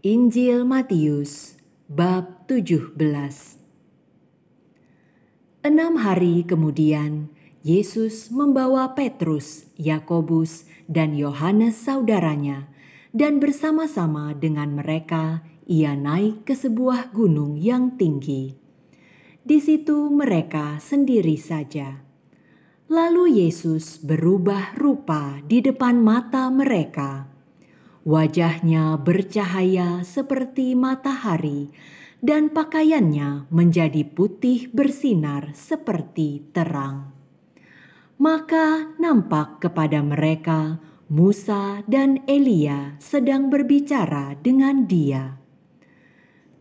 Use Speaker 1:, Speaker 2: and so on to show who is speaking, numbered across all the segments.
Speaker 1: Injil Matius bab 17. 6 hari kemudian, Yesus membawa Petrus, Yakobus, dan Yohanes saudaranya, dan bersama-sama dengan mereka ia naik ke sebuah gunung yang tinggi. Di situ mereka sendiri saja. Lalu Yesus berubah rupa di depan mata mereka. Wajahnya bercahaya seperti matahari, dan pakaiannya menjadi putih bersinar seperti terang. Maka nampak kepada mereka Musa dan Elia sedang berbicara dengan Dia.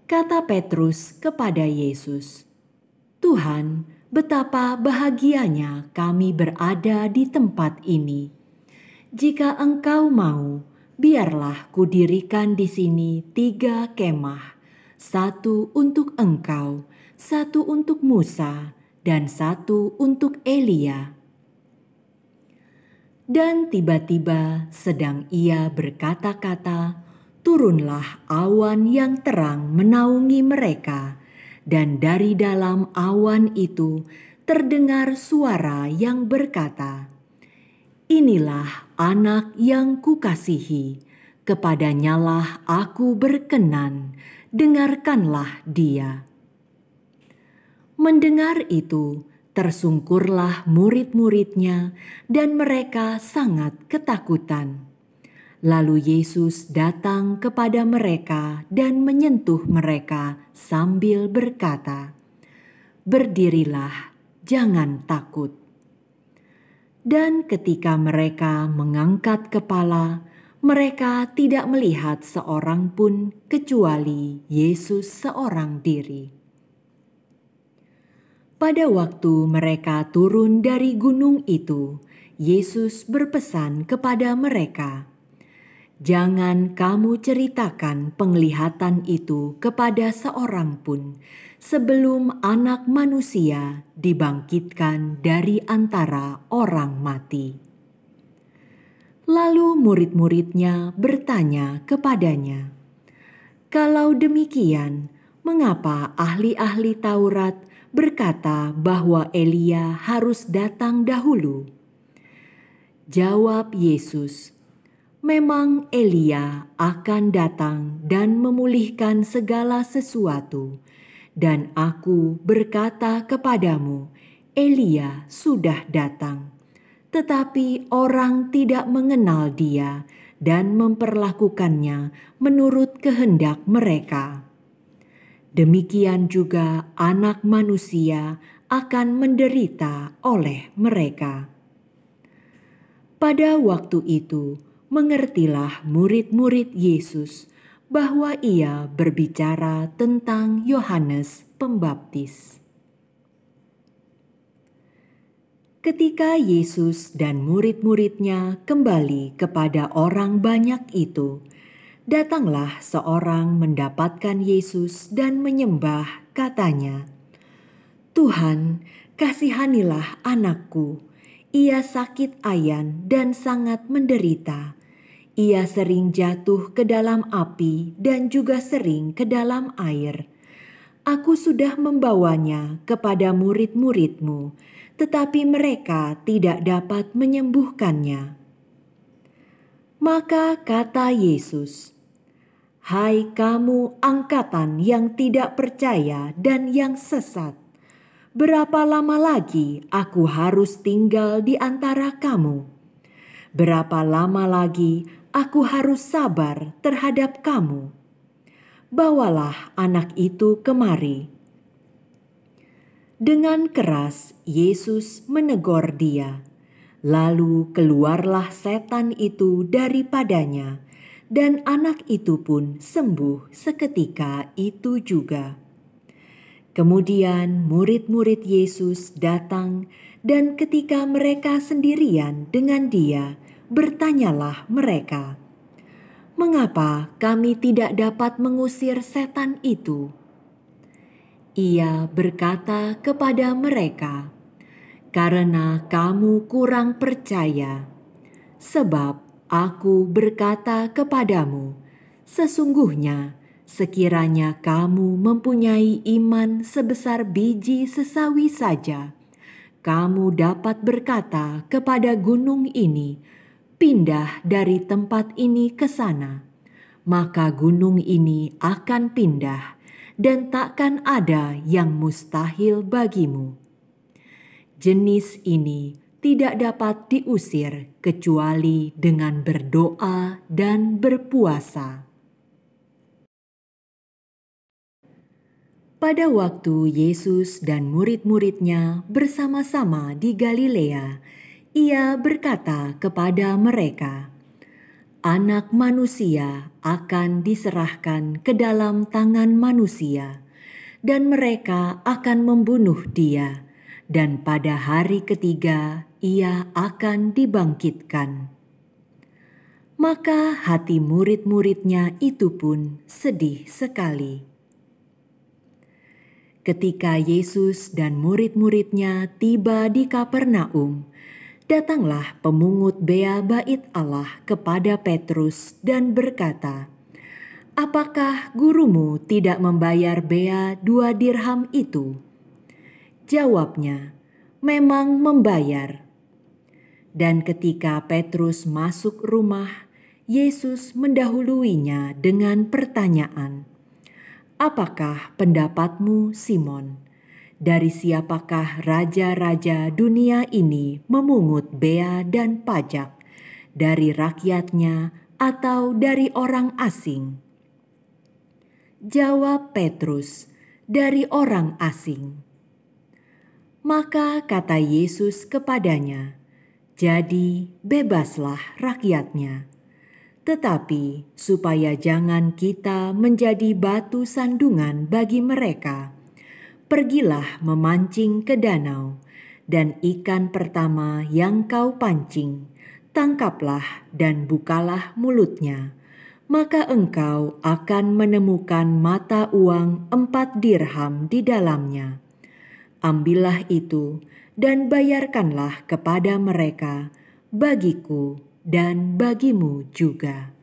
Speaker 1: Kata Petrus kepada Yesus, "Tuhan, betapa bahagianya kami berada di tempat ini. Jika Engkau mau, biarlah kudirikan di sini 3 kemah, 1 untuk Engkau, 1 untuk Musa, dan 1 untuk Elia." Dan tiba-tiba sedang ia berkata-kata, turunlah awan yang terang menaungi mereka, dan dari dalam awan itu terdengar suara yang berkata, "Inilah anak yang kukasihi, kepadanyalah aku berkenan, dengarkanlah dia." Mendengar itu, tersungkurlah murid-muridnya dan mereka sangat ketakutan. Lalu Yesus datang kepada mereka dan menyentuh mereka sambil berkata, "Berdirilah, jangan takut." Dan ketika mereka mengangkat kepala, mereka tidak melihat seorang pun kecuali Yesus seorang diri. Pada waktu mereka turun dari gunung itu, Yesus berpesan kepada mereka, "Jangan kamu ceritakan penglihatan itu kepada seorang pun, sebelum Anak Manusia dibangkitkan dari antara orang mati." Lalu murid-muridnya bertanya kepadanya, "Kalau demikian, mengapa ahli-ahli Taurat berkata bahwa Elia harus datang dahulu?" Jawab Yesus, "Memang Elia akan datang dan memulihkan segala sesuatu, dan aku berkata kepadamu, Elia sudah datang, tetapi orang tidak mengenal dia dan memperlakukannya menurut kehendak mereka. Demikian juga Anak Manusia akan menderita oleh mereka." Pada waktu itu, mengertilah murid-murid Yesus bahwa ia berbicara tentang Yohanes Pembaptis. Ketika Yesus dan murid-muridnya kembali kepada orang banyak itu, datanglah seorang mendapatkan Yesus dan menyembah, katanya, "Tuhan, kasihanilah anakku. Ia sakit ayan dan sangat menderita. Ia sering jatuh ke dalam api dan juga sering ke dalam air. Aku sudah membawanya kepada murid-muridmu, tetapi mereka tidak dapat menyembuhkannya." Maka kata Yesus, "Hai kamu angkatan yang tidak percaya dan yang sesat, berapa lama lagi aku harus tinggal di antara kamu? Berapa lama lagi aku harus sabar terhadap kamu? Bawalah anak itu kemari." Dengan keras Yesus menegur dia. Lalu keluarlah setan itu daripadanya, dan anak itu pun sembuh seketika itu juga. Kemudian murid-murid Yesus datang, dan ketika mereka sendirian dengan Dia, bertanyalah mereka, "Mengapa kami tidak dapat mengusir setan itu?" Ia berkata kepada mereka, "Karena kamu kurang percaya. Sebab aku berkata kepadamu, Sesungguhnya, sekiranya kamu mempunyai iman sebesar biji sesawi saja, kamu dapat berkata kepada gunung ini, "Pindah dari tempat ini ke sana," maka gunung ini akan pindah, dan takkan ada yang mustahil bagimu. Jenis ini tidak dapat diusir kecuali dengan berdoa dan berpuasa. Pada waktu Yesus dan murid-muridnya bersama-sama di Galilea, Ia berkata kepada mereka, "Anak manusia akan diserahkan ke dalam tangan manusia, dan mereka akan membunuh Dia, dan pada hari ketiga Ia akan dibangkitkan." Maka hati murid-muridnya itu pun sedih sekali. Ketika Yesus dan murid-muridnya tiba di Kapernaum, datanglah pemungut bea bait Allah kepada Petrus dan berkata, "Apakah gurumu tidak membayar bea 2 dirham itu?" Jawabnya, "Memang membayar." Dan ketika Petrus masuk rumah, Yesus mendahuluinya dengan pertanyaan, "Apakah pendapatmu, Simon? Dari siapakah raja-raja dunia ini memungut bea dan pajak? Dari rakyatnya atau dari orang asing?" Jawab Petrus, "Dari orang asing." Maka kata Yesus kepadanya, "Jadi bebaslah rakyatnya. Tetapi supaya jangan kita menjadi batu sandungan bagi mereka, pergilah memancing ke danau, dan ikan pertama yang kau pancing, tangkaplah dan bukalah mulutnya. Maka engkau akan menemukan mata uang 4 dirham di dalamnya. Ambillah itu dan bayarkanlah kepada mereka, bagiku dan bagimu juga."